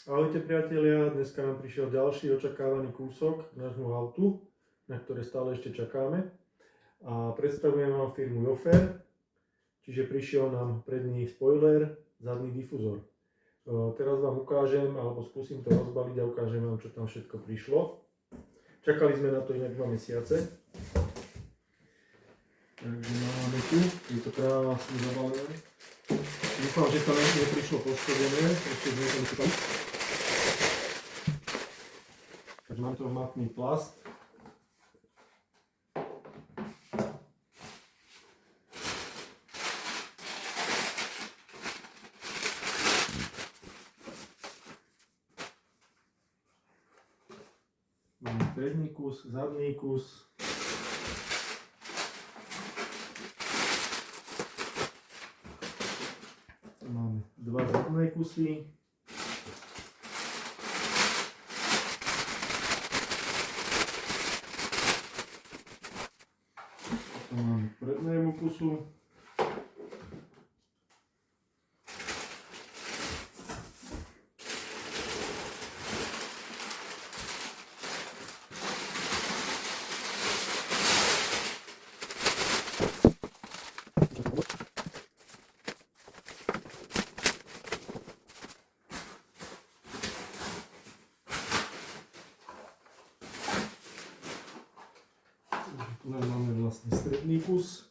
Ahojte priatelia, dneska nám prišiel ďalší očakávaný kúsok k nášmu autu, na ktoré stále ešte čakáme. A predstavujem vám firmu Jofer, čiže prišiel nám predný spoiler, zadný difuzor. Teraz vám ukážem, alebo skúsim to rozbaliť a ukážem vám, čo tam všetko prišlo. Čakali sme na to inak 2 mesiace. Takže máme tu, je to krásne zabalené. Dúfam, že to neprišlo poškodené, ešte sme to nečakali. Takže mám to matný plast. Máme predný kus, zadný kus. Máme 2 zadné kusy. Potom máme k prednému kusu. Tu máme vlastne stredný kus.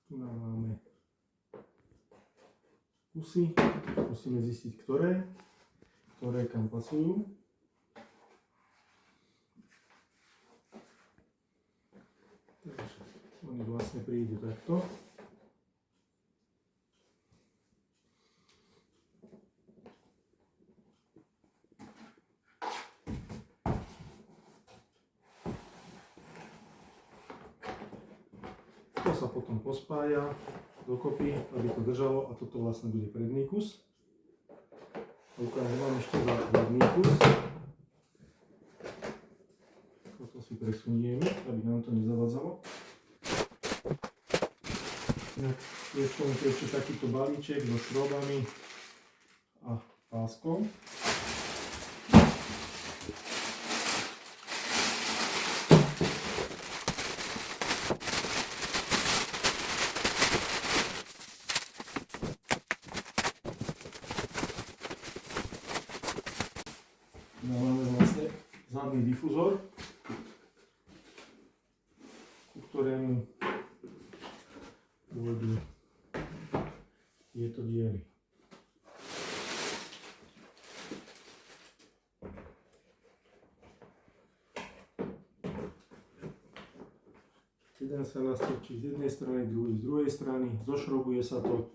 Tu máme kusy. Musíme zistiť, ktoré kam pasujú. Takže oni vlastne prídu takto. To sa potom pospája dokopy, aby to držalo, a toto vlastne bude predný kus. Ukážem vám ešte zadný kus. Toto si presunieme, aby nám to nezavadzalo. Je v tom ešte takýto balíček so šrobami a páskom. Máme vlastne zadný difuzor, ku ktorému pôjdu tieto diery. Jeden sa nastrčí z jednej strany, druhý z druhej strany, zošrobuje sa to,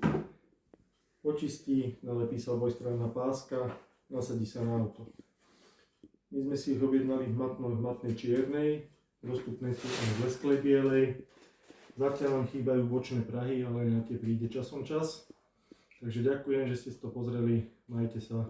očistí, nalepí sa obojstranná páska, nasadí sa na auto. My sme si ich objednali v matnej čiernej, dostupné sú aj v lesklej bielej. Zatiaľ nám chýbajú bočné prahy, ale na tie príde časom čas. Takže ďakujem, že ste si to pozreli, majte sa.